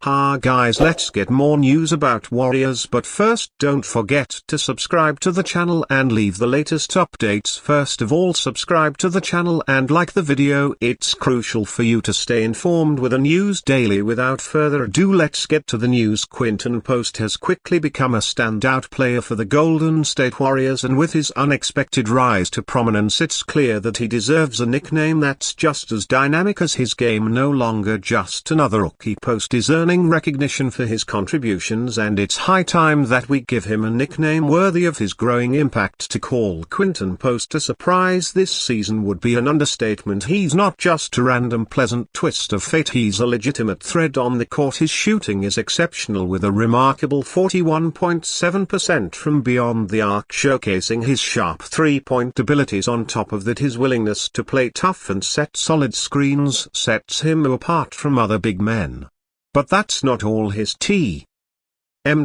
Ha guys, let's get more news about Warriors, but first don't forget to subscribe to the channel and leave the latest updates. First of all, subscribe to the channel and like the video. It's crucial for you to stay informed with the news daily. Without further ado, let's get to the news. Quinten Post has quickly become a standout player for the Golden State Warriors, and with his unexpected rise to prominence, it's clear that he deserves a nickname that's just as dynamic as his game. No longer just another rookie, Post is earning recognition for his contributions, and it's high time that we give him a nickname worthy of his growing impact. To call Quinten Post a surprise this season would be an understatement. He's not just a random pleasant twist of fate, he's a legitimate threat on the court. His shooting is exceptional, with a remarkable 41.7% from beyond the arc, showcasing his sharp three-point abilities. On top of that, his willingness to play tough and set solid screens sets him apart from other big men. But that's not all. His team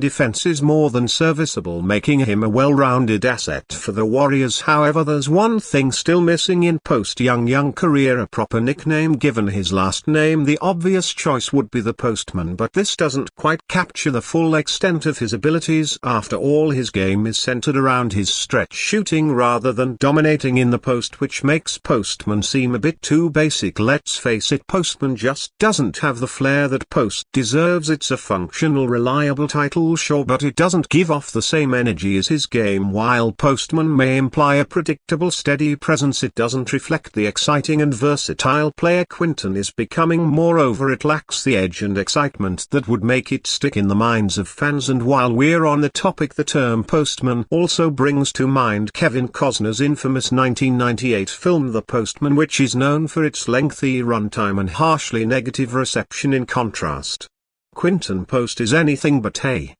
defense is more than serviceable, making him a well-rounded asset for the Warriors. However, there's one thing still missing in Post's young career: a proper nickname. Given his last name, the obvious choice would be the Postman, but this doesn't quite capture the full extent of his abilities. After all, his game is centered around his stretch shooting rather than dominating in the post, which makes Postman seem a bit too basic. Let's face it, Postman just doesn't have the flair that Post deserves. It's a functional, reliable title, sure, but it doesn't give off the same energy as his game. While Postman may imply a predictable, steady presence, it doesn't reflect the exciting and versatile player Quinten is becoming. Moreover, it lacks the edge and excitement that would make it stick in the minds of fans. And while we're on the topic, the term Postman also brings to mind Kevin Costner's infamous 1998 film The Postman, which is known for its lengthy runtime and harshly negative reception. In contrast, Quinten Post is anything but a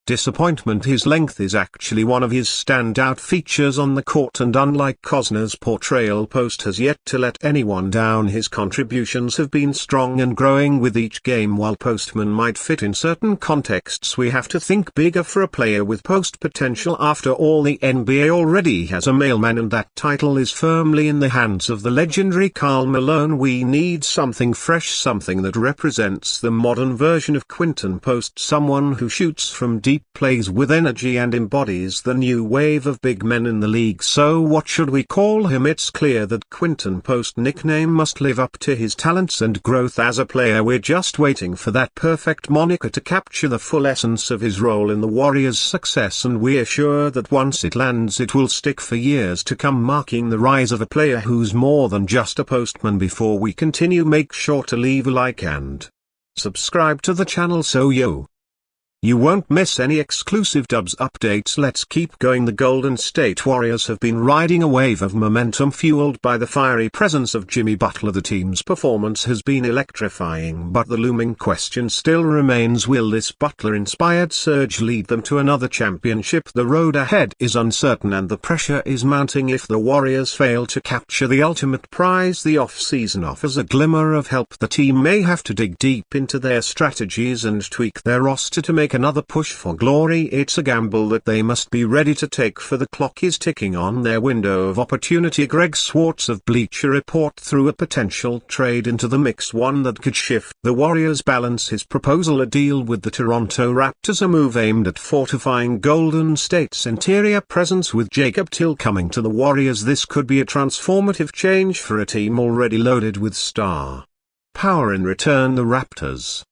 disappointment. His length is actually one of his standout features on the court, and unlike Costner's portrayal, Post has yet to let anyone down. His contributions have been strong and growing with each game. While Postman might fit in certain contexts, we have to think bigger for a player with Post potential. After all, the NBA already has a mailman, and that title is firmly in the hands of the legendary Karl Malone. We need something fresh, something that represents the modern version of Quinten Post, someone who shoots from deep, plays with energy, and embodies the new wave of big men in the league. So what should we call him? It's clear that Quinten Post's nickname must live up to his talents and growth as a player. We're just waiting for that perfect moniker to capture the full essence of his role in the Warriors' success, and we're sure that once it lands, it will stick for years to come, marking the rise of a player who's more than just a postman. Before we continue, make sure to leave a like and subscribe to the channel so you won't miss any exclusive dubs updates. Let's keep going. The Golden State Warriors have been riding a wave of momentum fueled by the fiery presence of Jimmy Butler. The team's performance has been electrifying, but the looming question still remains: will this Butler-inspired surge lead them to another championship? The road ahead is uncertain, and the pressure is mounting. If the Warriors fail to capture the ultimate prize, the off-season offers a glimmer of help. The team may have to dig deep into their strategies and tweak their roster to make another push for glory. It's a gamble that they must be ready to take, for the clock is ticking on their window of opportunity. Greg Swartz of Bleacher Report threw a potential trade into the mix, one that could shift the Warriors' balance. His proposal: a deal with the Toronto Raptors, a move aimed at fortifying Golden State's interior presence. With Jacob Till coming to the Warriors, this could be a transformative change for a team already loaded with star power. In return, the Raptors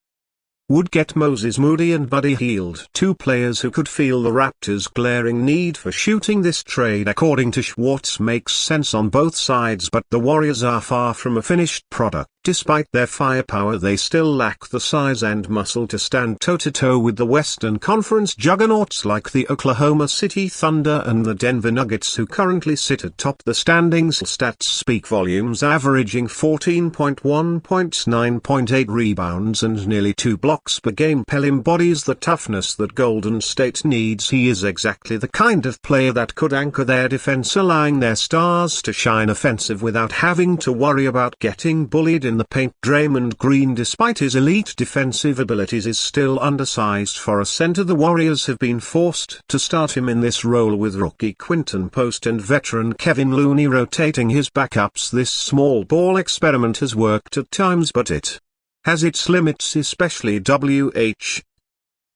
would get Moses Moody and Buddy Hield, two players who could feel the Raptors' glaring need for shooting. This trade, according to Schwartz, makes sense on both sides, but the Warriors are far from a finished product. Despite their firepower, they still lack the size and muscle to stand toe-to-toe with the Western Conference juggernauts like the Oklahoma City Thunder and the Denver Nuggets, who currently sit atop the standings. Stats speak volumes, averaging 14.1 points, 9.8 rebounds and nearly 2 blocks per game. Pell embodies the toughness that Golden State needs. He is exactly the kind of player that could anchor their defense, allowing their stars to shine offensive without having to worry about getting bullied in the paint. Draymond Green, despite his elite defensive abilities, is still undersized for a center. The Warriors have been forced to start him in this role, with rookie Quinten Post and veteran Kevin Looney rotating his backups. This small ball experiment has worked at times, but it has its limits, especially WH.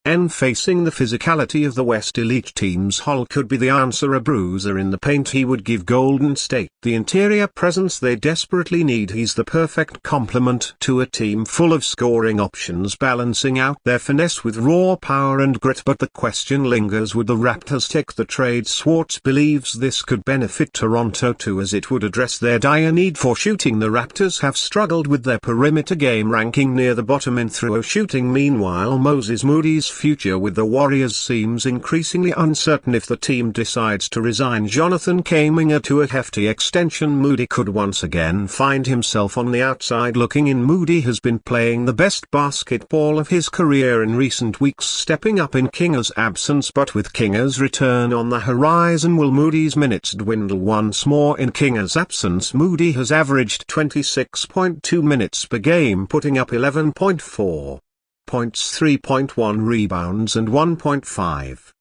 Facing the physicality of the West elite teams, Hull could be the answer. A bruiser in the paint, he would give Golden State the interior presence they desperately need. He's the perfect complement to a team full of scoring options, balancing out their finesse with raw power and grit. But the question lingers, would the Raptors take the trade? Swartz believes this could benefit Toronto too, as it would address their dire need for shooting. The Raptors have struggled with their perimeter game, ranking near the bottom in throw shooting. Meanwhile, Moses Moody's future with the Warriors seems increasingly uncertain. If the team decides to resign Jonathan Kuminga to a hefty extension, Moody could once again find himself on the outside looking in. Moody has been playing the best basketball of his career in recent weeks, stepping up in Kuminga's absence. But with Kuminga's return on the horizon, will Moody's minutes dwindle once more? In Kuminga's absence, Moody has averaged 26.2 minutes per game, putting up 11.4 points, 3.1 rebounds and 1.5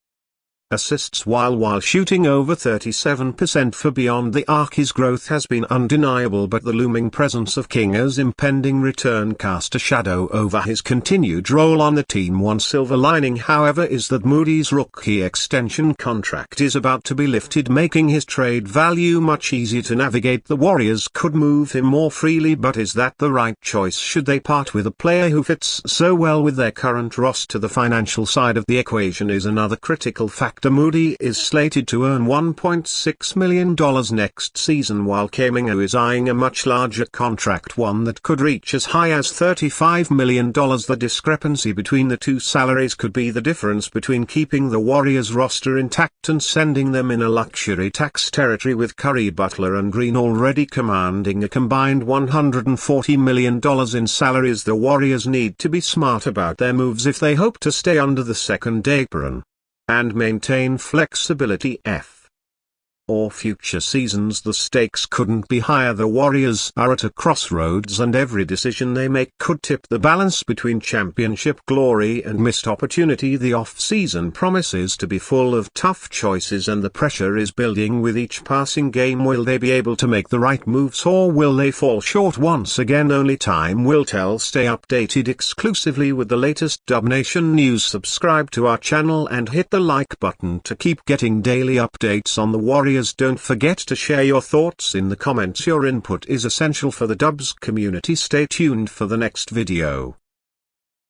assists while shooting over 37% for beyond the arc. His growth has been undeniable, but the looming presence of Kuminga's impending return cast a shadow over his continued role on the team. One silver lining, however, is that Moody's rookie extension contract is about to be lifted, making his trade value much easier to navigate. The Warriors could move him more freely, but is that the right choice? Should they part with a player who fits so well with their current roster? The financial side of the equation is another critical factor. Moody is slated to earn $1.6 million next season, while Kuminga is eyeing a much larger contract, one that could reach as high as $35 million. The discrepancy between the two salaries could be the difference between keeping the Warriors roster intact and sending them in a luxury tax territory, with Curry, Butler and Green already commanding a combined $140 million in salaries. The Warriors need to be smart about their moves if they hope to stay under the second apron and maintain flexibility for future seasons. The stakes couldn't be higher. The Warriors are at a crossroads, and every decision they make could tip the balance between championship glory and missed opportunity. The off-season promises to be full of tough choices, and the pressure is building with each passing game. Will they be able to make the right moves, or will they fall short once again? Only time will tell. Stay updated exclusively with the latest Dub Nation news. Subscribe to our channel and hit the like button to keep getting daily updates on the Warriors. Don't forget to share your thoughts in the comments. Your input is essential for the Dubs community. Stay tuned for the next video.